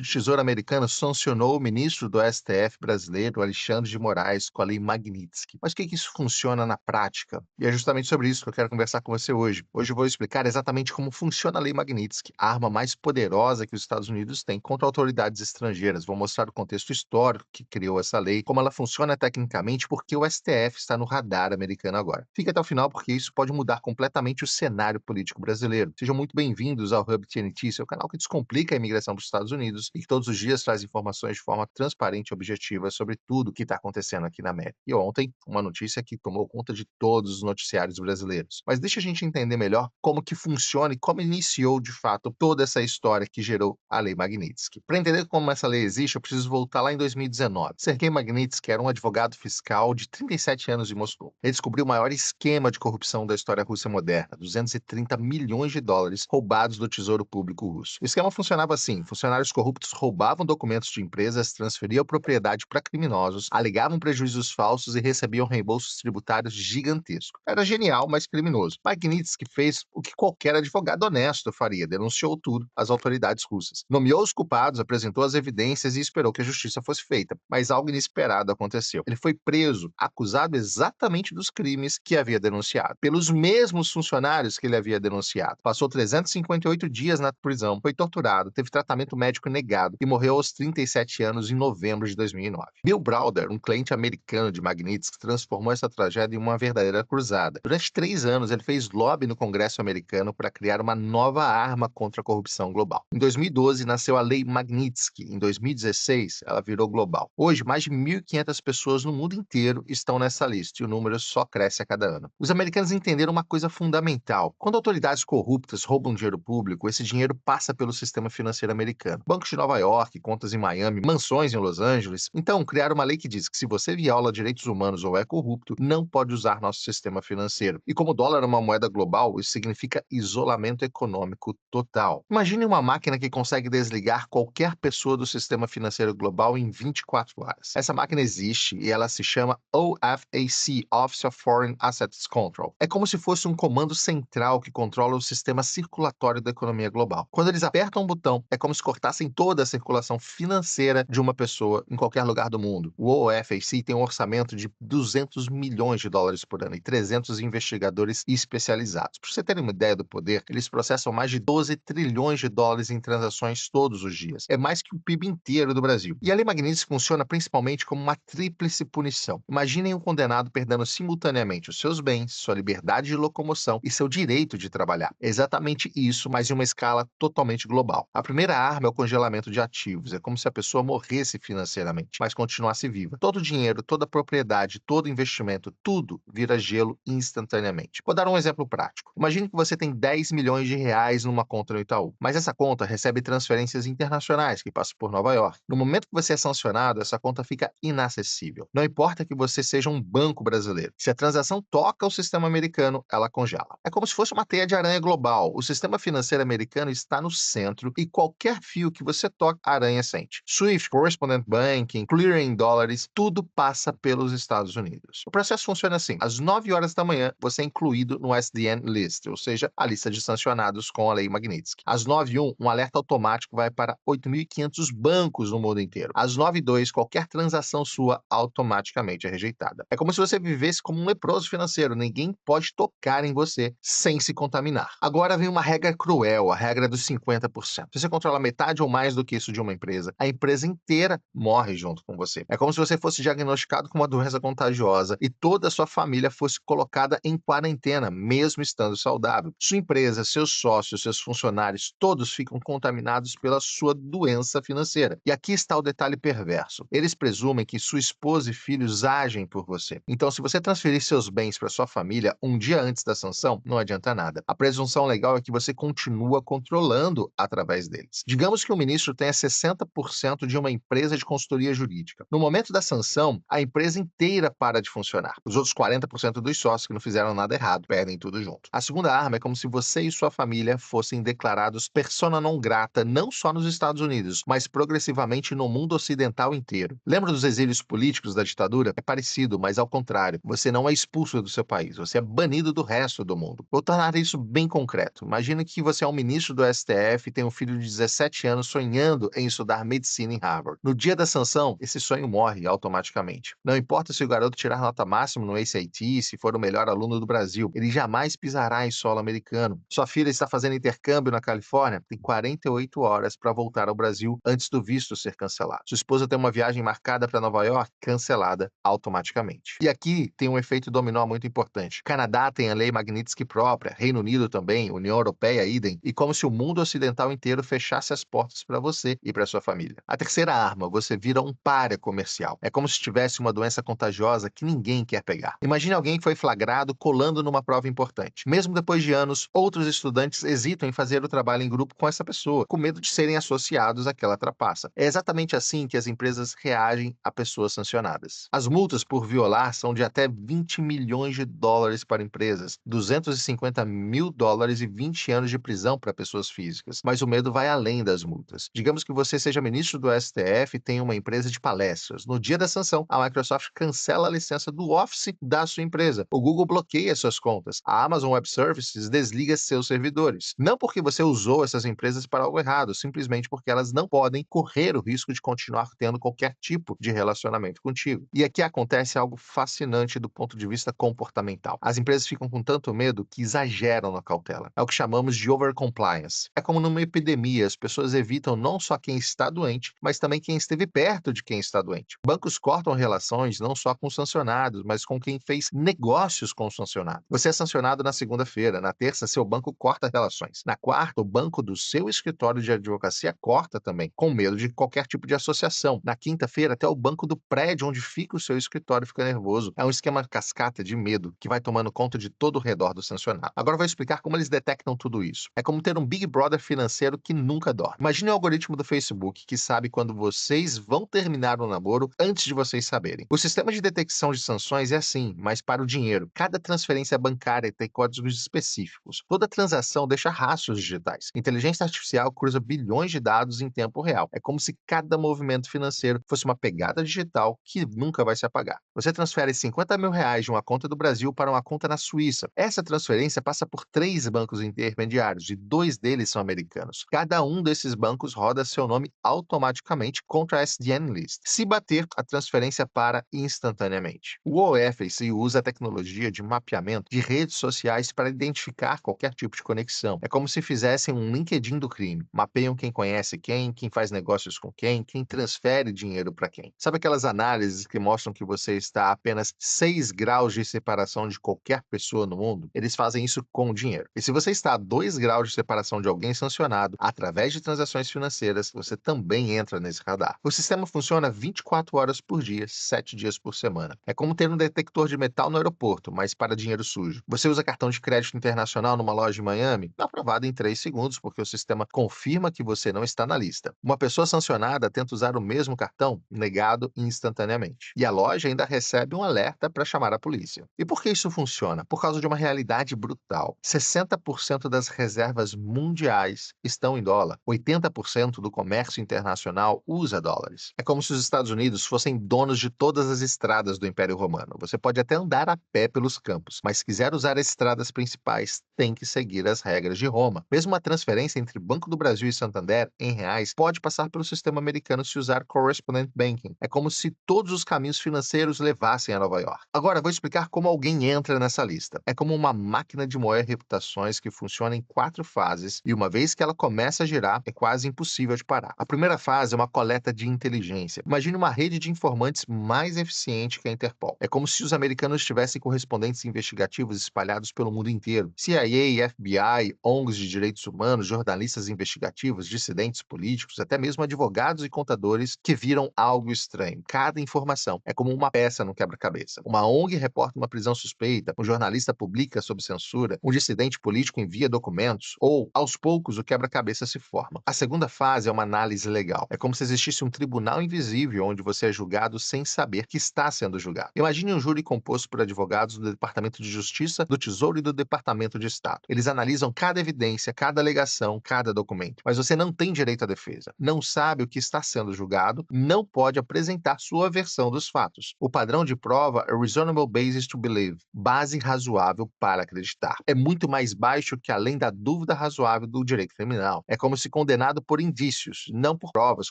O Tesouro americano sancionou o ministro do STF brasileiro, Alexandre de Moraes, com a Lei Magnitsky. Mas o que isso funciona na prática? E é justamente sobre isso que eu quero conversar com você hoje. Hoje eu vou explicar exatamente como funciona a Lei Magnitsky, a arma mais poderosa que os Estados Unidos têm contra autoridades estrangeiras. Vou mostrar o contexto histórico que criou essa lei, como ela funciona tecnicamente, porque o STF está no radar americano agora. Fique até o final, porque isso pode mudar completamente o cenário político brasileiro. Sejam muito bem-vindos ao Hub TNT, seu canal que descomplica a imigração para os Estados Unidos e que todos os dias traz informações de forma transparente e objetiva sobre tudo o que está acontecendo aqui na América. E ontem, uma notícia que tomou conta de todos os noticiários brasileiros. Mas deixa a gente entender melhor como que funciona e como iniciou, de fato, toda essa história que gerou a Lei Magnitsky. Para entender como essa lei existe, eu preciso voltar lá em 2019. Sergei Magnitsky era um advogado fiscal de 37 anos de Moscou. Ele descobriu o maior esquema de corrupção da história russa moderna, 230 milhões de dólares roubados do tesouro público russo. O esquema funcionava assim: funcionários corruptos roubavam documentos de empresas, transferiam propriedade para criminosos, alegavam prejuízos falsos e recebiam reembolsos tributários gigantescos. Era genial, mas criminoso. Magnitsky fez o que qualquer advogado honesto faria: denunciou tudo às autoridades russas. Nomeou os culpados, apresentou as evidências e esperou que a justiça fosse feita. Mas algo inesperado aconteceu. Ele foi preso, acusado exatamente dos crimes que havia denunciado, pelos mesmos funcionários que ele havia denunciado. Passou 358 dias na prisão, foi torturado, teve tratamento médico negado e morreu aos 37 anos em novembro de 2009. Bill Browder, um cliente americano de Magnitsky, transformou essa tragédia em uma verdadeira cruzada. Durante 3 anos, ele fez lobby no Congresso americano para criar uma nova arma contra a corrupção global. Em 2012, nasceu a Lei Magnitsky. Em 2016, ela virou global. Hoje, mais de 1.500 pessoas no mundo inteiro estão nessa lista e o número só cresce a cada ano. Os americanos entenderam uma coisa fundamental: quando autoridades corruptas roubam dinheiro público, esse dinheiro passa pelo sistema financeiro americano. Bancos de Nova York, contas em Miami, mansões em Los Angeles. Então, criaram uma lei que diz que se você viola direitos humanos ou é corrupto, não pode usar nosso sistema financeiro. E como o dólar é uma moeda global, isso significa isolamento econômico total. Imagine uma máquina que consegue desligar qualquer pessoa do sistema financeiro global em 24 horas. Essa máquina existe e ela se chama OFAC, Office of Foreign Assets Control. É como se fosse um comando central que controla o sistema circulatório da economia global. Quando eles apertam um botão, é como se cortassem toda a circulação financeira de uma pessoa em qualquer lugar do mundo. O OFAC tem um orçamento de 200 milhões de dólares por ano e 300 investigadores especializados. Para você ter uma ideia do poder, eles processam mais de 12 trilhões de dólares em transações todos os dias. É mais que o PIB inteiro do Brasil. E a Lei Magnitsky funciona principalmente como uma tríplice punição. Imaginem um condenado perdendo simultaneamente os seus bens, sua liberdade de locomoção e seu direito de trabalhar. É exatamente isso, mas em uma escala totalmente global. A primeira arma é o congelamento de ativos. É como se a pessoa morresse financeiramente, mas continuasse viva. Todo o dinheiro, toda a propriedade, todo investimento, tudo vira gelo instantaneamente. Vou dar um exemplo prático. Imagine que você tem 10 milhões de reais numa conta no Itaú, mas essa conta recebe transferências internacionais que passam por Nova York. No momento que você é sancionado, essa conta fica inacessível. Não importa que você seja um banco brasileiro. Se a transação toca o sistema americano, ela congela. É como se fosse uma teia de aranha global. O sistema financeiro americano está no centro e qualquer fio que você toca, a aranha sente. SWIFT, Correspondent Banking, Clearing em dólares, tudo passa pelos Estados Unidos. O processo funciona assim: às 9 horas da manhã, você é incluído no SDN List, ou seja, a lista de sancionados com a Lei Magnitsky. Às 9h01, um alerta automático vai para 8.500 bancos no mundo inteiro. Às 9h02, qualquer transação sua automaticamente é rejeitada. É como se você vivesse como um leproso financeiro. Ninguém pode tocar em você sem se contaminar. Agora vem uma regra cruel, a regra dos 50%. Se você controla metade ou mais do que isso de uma empresa, a empresa inteira morre junto com você. É como se você fosse diagnosticado com uma doença contagiosa e toda a sua família fosse colocada em quarentena, mesmo estando saudável. Sua empresa, seus sócios, seus funcionários, todos ficam contaminados pela sua doença financeira. E aqui está o detalhe perverso: eles presumem que sua esposa e filhos agem por você. Então, se você transferir seus bens para sua família um dia antes da sanção, não adianta nada. A presunção legal é que você continua controlando através deles. Digamos que o ministro tenha 60% de uma empresa de consultoria jurídica. No momento da sanção, a empresa inteira para de funcionar. Os outros 40% dos sócios que não fizeram nada errado perdem tudo junto. A segunda arma é como se você e sua família fossem declarados persona non grata não só nos Estados Unidos, mas progressivamente no mundo ocidental inteiro. Lembra dos exílios políticos da ditadura? É parecido, mas ao contrário. Você não é expulso do seu país, você é banido do resto do mundo. Vou tornar isso bem concreto. Imagina que você é um ministro do STF e tem um filho de 17 anos sonhando em estudar medicina em Harvard. No dia da sanção, esse sonho morre automaticamente. Não importa se o garoto tirar nota máxima no ACT, se for o melhor aluno do Brasil, ele jamais pisará em solo americano. Sua filha está fazendo intercâmbio na Califórnia, tem 48 horas para voltar ao Brasil antes do visto ser cancelado. Sua esposa tem uma viagem marcada para Nova York, cancelada automaticamente. E aqui tem um efeito dominó muito importante. Canadá tem a lei Magnitsky própria, Reino Unido também, União Europeia idem, e como se o mundo ocidental inteiro fechasse as portas para você e para sua família. A terceira arma, você vira um pária comercial. É como se tivesse uma doença contagiosa que ninguém quer pegar. Imagine alguém que foi flagrado colando numa prova importante. Mesmo depois de anos, outros estudantes hesitam em fazer o trabalho em grupo com essa pessoa, com medo de serem associados àquela trapaça. É exatamente assim que as empresas reagem a pessoas sancionadas. As multas por violar são de até 20 milhões de dólares para empresas, 250 mil dólares e 20 anos de prisão para pessoas físicas. Mas o medo vai além das multas. Digamos que você seja ministro do STF e tenha uma empresa de palestras. No dia da sanção, a Microsoft cancela a licença do Office da sua empresa. O Google bloqueia suas contas. A Amazon Web Services desliga seus servidores. Não porque você usou essas empresas para algo errado, simplesmente porque elas não podem correr o risco de continuar tendo qualquer tipo de relacionamento contigo. E aqui acontece algo fascinante do ponto de vista comportamental. As empresas ficam com tanto medo que exageram na cautela. É o que chamamos de overcompliance. É como numa epidemia, as pessoas evitam não só quem está doente, mas também quem esteve perto de quem está doente. Bancos cortam relações não só com os sancionados, mas com quem fez negócios com o sancionado. Você é sancionado na segunda-feira, na terça, seu banco corta relações. Na quarta, o banco do seu escritório de advocacia corta também, com medo de qualquer tipo de associação. Na quinta-feira, até o banco do prédio onde fica o seu escritório fica nervoso. É um esquema cascata de medo que vai tomando conta de todo o redor do sancionado. Agora eu vou explicar como eles detectam tudo isso. É como ter um Big Brother financeiro que nunca dorme. Imagine o algoritmo do Facebook que sabe quando vocês vão terminar o namoro antes de vocês saberem. O sistema de detecção de sanções é assim, mas para o dinheiro. Cada transferência bancária tem códigos específicos. Toda transação deixa rastros digitais. Inteligência artificial cruza bilhões de dados em tempo real. É como se cada movimento financeiro fosse uma pegada digital que nunca vai se apagar. Você transfere 50 mil reais de uma conta do Brasil para uma conta na Suíça. Essa transferência passa por 3 bancos intermediários e 2 deles são americanos. Cada um desses bancos roda seu nome automaticamente contra a SDN List. Se bater, a transferência para instantaneamente. O OFAC usa a tecnologia de mapeamento de redes sociais para identificar qualquer tipo de conexão. É como se fizessem um LinkedIn do crime. Mapeiam quem conhece quem faz negócios com quem transfere dinheiro para quem. Sabe aquelas análises que mostram que você está a apenas 6 graus de separação de qualquer pessoa no mundo? Eles fazem isso com o dinheiro. E se você está a 2 graus de separação de alguém sancionado através de transações financeiras, você também entra nesse radar. O sistema funciona 24 horas por dia, 7 dias por semana. É como ter um detector de metal no aeroporto, mas para dinheiro sujo. Você usa cartão de crédito internacional numa loja em Miami? Aprovado em 3 segundos, porque o sistema confirma que você não está na lista. Uma pessoa sancionada tenta usar o mesmo cartão? Negado instantaneamente. E a loja ainda recebe um alerta para chamar a polícia. E por que isso funciona? Por causa de uma realidade brutal. 60% das reservas mundiais estão em dólar. 80% do comércio internacional usa dólares. É como se os Estados Unidos fossem donos de todas as estradas do Império Romano. Você pode até andar a pé pelos campos, mas se quiser usar as estradas principais, tem que seguir as regras de Roma. Mesmo uma transferência entre Banco do Brasil e Santander em reais pode passar pelo sistema americano se usar Correspondent Banking. É como se todos os caminhos financeiros levassem a Nova York. Agora, vou explicar como alguém entra nessa lista. É como uma máquina de moer reputações que funciona em 4 fases e uma vez que ela começa a girar, é quase impossível de parar. A primeira fase é uma coleta de inteligência. Imagine uma rede de informantes mais eficiente que a Interpol. É como se os americanos tivessem correspondentes investigativos espalhados pelo mundo inteiro. CIA, FBI, ONGs de direitos humanos, jornalistas investigativos, dissidentes políticos, até mesmo advogados e contadores que viram algo estranho. Cada informação é como uma peça no quebra-cabeça. Uma ONG reporta uma prisão suspeita, um jornalista publica sob censura, um dissidente político envia documentos, ou, aos poucos, o quebra-cabeça se forma. A segunda fase é uma análise legal. É como se existisse um tribunal invisível onde você é julgado sem saber que está sendo julgado. Imagine um júri composto por advogados do Departamento de Justiça, do Tesouro e do Departamento de Estado. Eles analisam cada evidência, cada alegação, cada documento. Mas você não tem direito à defesa. Não sabe o que está sendo julgado, não pode apresentar sua versão dos fatos. O padrão de prova é reasonable basis to believe, base razoável para acreditar. É muito mais baixo que além da dúvida razoável do direito criminal. É como se condenado por indícios, não por provas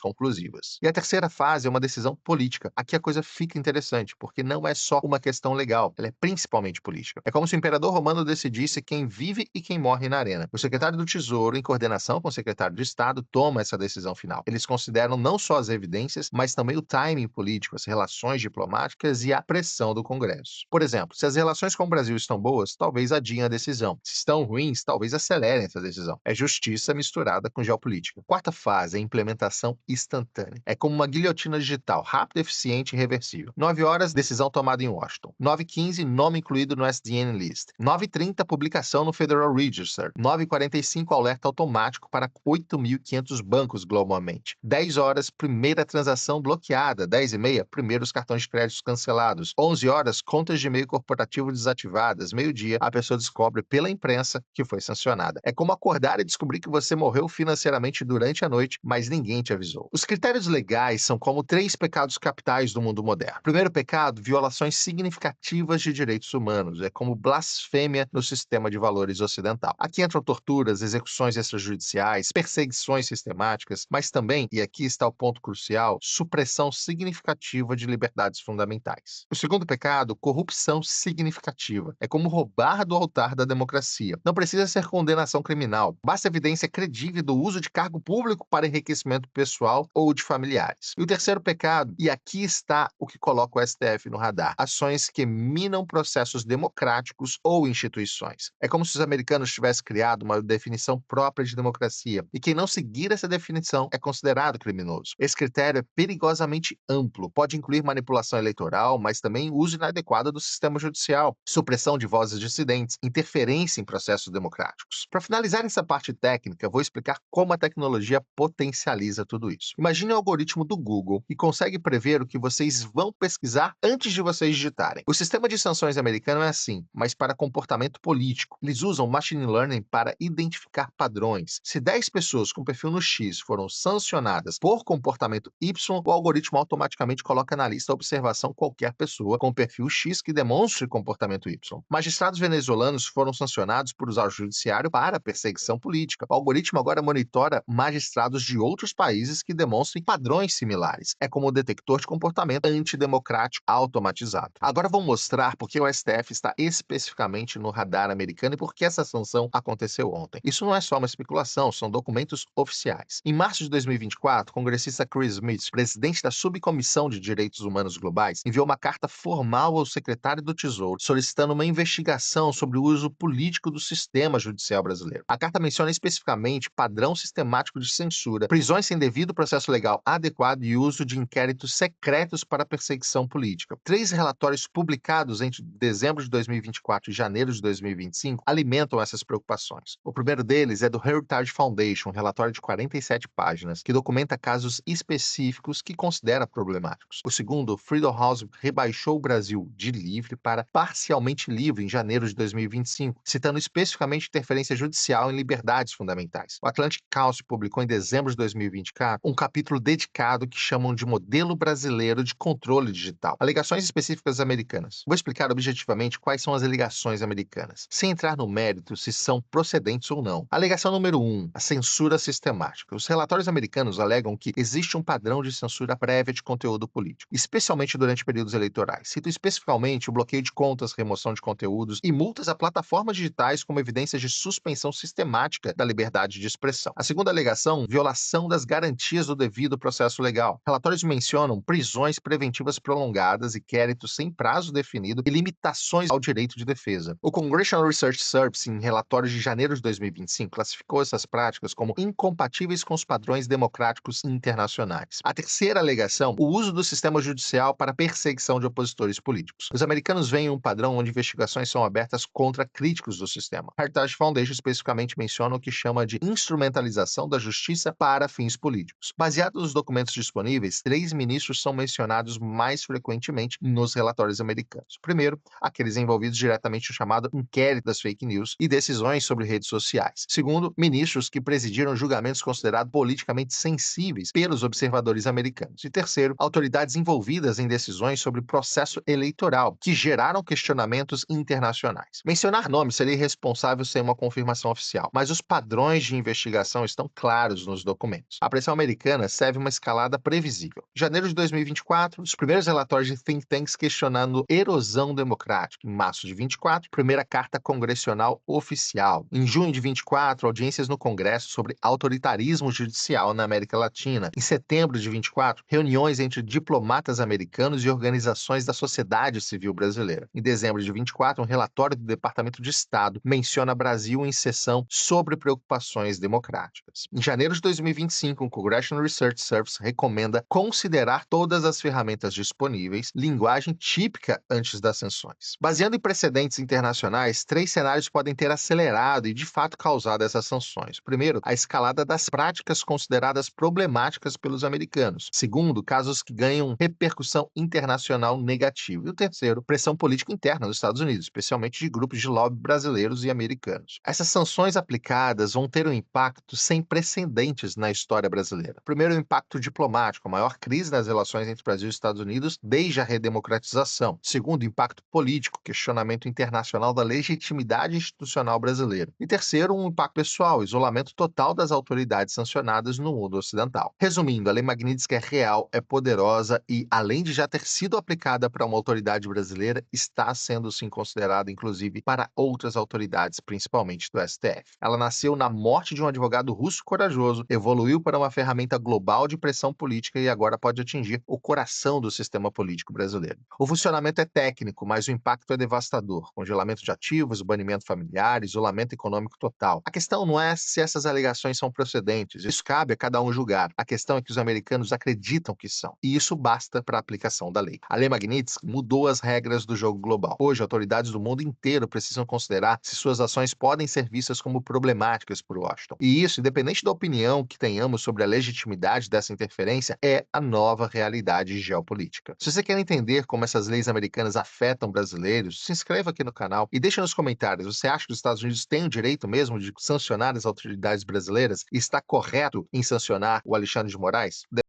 conclusivas. E a terceira fase é uma decisão política. Aqui a coisa fica interessante, porque não é só uma questão legal, ela é principalmente política. É como se o imperador romano decidisse quem vive e quem morre na arena. O secretário do Tesouro, em coordenação com o secretário de Estado, toma essa decisão final. Eles consideram não só as evidências, mas também o timing político, as relações diplomáticas e a pressão do Congresso. Por exemplo, se as relações com o Brasil estão boas, talvez adiem a decisão. Se estão ruins, talvez acelerem essa decisão. É justiça misturada com geopolítica. Quarta fase é a implementação instantânea. É como uma guilhotina digital, rápida, eficiente e reversível. 9 horas, decisão tomada em Washington. 9h15, nome incluído no SDN List. 9h30, publicação no Federal Register. 9h45, alerta automático para 8.500 bancos globalmente. 10 horas, primeira transação bloqueada. 10h30, primeiros cartões de crédito cancelados. 11 horas, contas de e-mail corporativo desativadas. Meio-dia, a pessoa descobre pela imprensa que foi sancionada. É como acordar e descobrir que você morreu financeiramente durante a noite, mas ninguém te avisou. Os critérios legais são como 3 pecados capitais do mundo moderno. Primeiro pecado, violações significativas de direitos humanos. É como blasfêmia no sistema de valores ocidental. Aqui entram torturas, execuções extrajudiciais, perseguições sistemáticas, mas também, e aqui está o ponto crucial, supressão significativa de liberdades fundamentais. O segundo pecado, corrupção significativa. É como roubar do altar da democracia. Não precisa ser condenação criminal. Basta evidência credível do uso de cargo público para enriquecimento pessoal ou de familiares. E o terceiro pecado, e aqui está o que coloca o STF no radar: ações que minam processos democráticos ou instituições. É como se os americanos tivessem criado uma definição própria de democracia, e quem não seguir essa definição é considerado criminoso. Esse critério é perigosamente amplo. Pode incluir manipulação eleitoral, mas também uso inadequado do sistema judicial, supressão de vozes dissidentes, interferência em processos democráticos. Para finalizar essa parte técnica, vou explicar como a tecnologia potencializa tudo isso. Imagine o algoritmo do Google que consegue prever o que vocês vão pesquisar antes de vocês digitarem. O sistema de sanções americano é assim, mas para comportamento político. Eles usam machine learning para identificar padrões. Se 10 pessoas com perfil no X foram sancionadas por comportamento Y, o algoritmo automaticamente coloca na lista a observação qualquer pessoa com perfil X que demonstre comportamento Y. Magistrados venezuelanos foram sancionados por usar o judiciário para perseguição política. O algoritmo agora monitora magistrados de outros países que demonstrem padrões similares. É como um detector de comportamento antidemocrático automatizado. Agora vou mostrar por que o STF está especificamente no radar americano e por que essa sanção aconteceu ontem. Isso não é só uma especulação, são documentos oficiais. Em março de 2024, o congressista Chris Smith, presidente da Subcomissão de Direitos Humanos Globais, enviou uma carta formal ao secretário do Tesouro solicitando uma investigação sobre o uso político do sistema judicial brasileiro. A carta menciona especificamente padrão sistemático de censura, prisões sem devido processo legal adequado e uso de inquéritos secretos para perseguição política. 3 relatórios publicados entre dezembro de 2024 e janeiro de 2025 alimentam essas preocupações. O primeiro deles é do Heritage Foundation, um relatório de 47 páginas, que documenta casos específicos que considera problemáticos. O segundo, Freedom House rebaixou o Brasil de livre para parcialmente livre em janeiro de 2025, citando especificamente interferência judicial em liberdades fundamentais. O Atlantic Council publicou em dezembro de 2024 um capítulo dedicado que chamam de Modelo Brasileiro de Controle Digital. Alegações específicas americanas. Vou explicar objetivamente quais são as alegações americanas, sem entrar no mérito se são procedentes ou não. Alegação número 1, a censura sistemática. Os relatórios americanos alegam que existe um padrão de censura prévia de conteúdo político, especialmente durante períodos eleitorais. Cito especificamente o bloqueio de contas, remoção de conteúdos e multas a plataformas digitais como evidências de suspensão sistemática da liberdade de expressão. A segunda alegação, violação das garantias do devido processo legal. Relatórios mencionam prisões preventivas prolongadas, inquéritos sem prazo definido e limitações ao direito de defesa. O Congressional Research Service, em relatórios de janeiro de 2025, classificou essas práticas como incompatíveis com os padrões democráticos internacionais. A terceira alegação, o uso do sistema judicial para perseguição de opositores políticos. Os americanos veem um padrão onde investigações são abertas contra críticos do sistema. Heritage Foundation especificamente menciona o que chama de instrumentalização da justiça para fins políticos. Baseado nos documentos disponíveis, 3 ministros são mencionados mais frequentemente nos relatórios americanos. Primeiro, aqueles envolvidos diretamente no chamado inquérito das fake news e decisões sobre redes sociais. Segundo, ministros que presidiram julgamentos considerados politicamente sensíveis pelos observadores americanos. E terceiro, autoridades envolvidas em decisões sobre processo eleitoral, que geraram questionamentos internacionais. Mencionar nomes seria irresponsável sem uma confirmação oficial, mas os padrões de investigação estão claros nos documentos. A pressão americana serve uma escalada previsível. Em janeiro de 2024, os primeiros relatórios de think tanks questionando erosão democrática. Em março de 24, primeira carta congressional oficial. Em junho de 24, audiências no Congresso sobre autoritarismo judicial na América Latina. Em setembro de 24, reuniões entre diplomatas americanos e organizações da sociedade civil brasileira. Em dezembro de 24, um relatório do Departamento de Estado menciona Brasil em sessão sobre preocupações democráticas. Em janeiro de 2025, o Congressional Research Service recomenda considerar todas as ferramentas disponíveis, linguagem típica antes das sanções. Baseando em precedentes internacionais, 3 cenários podem ter acelerado e, de fato, causado essas sanções. Primeiro, a escalada das práticas consideradas problemáticas pelos americanos. Segundo, casos que ganham repercussão internacional negativa. E o terceiro, pressão política interna nos Estados Unidos, especialmente de grupos de lobby brasileiros e americanos. Essas sanções aplicadas vão ter um impacto sem precedentes na história brasileira. Primeiro, o impacto diplomático, a maior crise nas relações entre Brasil e Estados Unidos desde a redemocratização. Segundo, o impacto político, questionamento internacional da legitimidade institucional brasileira. E terceiro, um impacto pessoal, isolamento total das autoridades sancionadas no mundo ocidental. Resumindo, a Lei Magnitsky é real, é poderosa e, além de já ter sido aplicada para uma autoridade brasileira, está sendo sim considerada, inclusive, para outras autoridades, principalmente do STF. Ela nasceu na morte de um advogado russo corajoso, evoluiu para uma ferramenta global de pressão política e agora pode atingir o coração do sistema político brasileiro. O funcionamento é técnico, mas o impacto é devastador. Congelamento de ativos, banimento familiar, isolamento econômico total. A questão não é se essas alegações são procedentes. Isso cabe a cada um julgar. A questão é que os americanos acreditam que são. E isso basta para a aplicação da lei. A Lei Magnitsky mudou as regras do jogo global. Hoje, autoridades do mundo inteiro precisam considerar se suas ações podem ser vistas como problemáticas por Washington. E isso, independente da opinião que tenhamos sobre a legitimidade dessa interferência, é a nova realidade geopolítica. Se você quer entender como essas leis americanas afetam brasileiros, se inscreva aqui no canal e deixe nos comentários. Você acha que os Estados Unidos têm o direito mesmo de sancionar as autoridades brasileiras e está correto em sancionar o Alexandre de Moraes?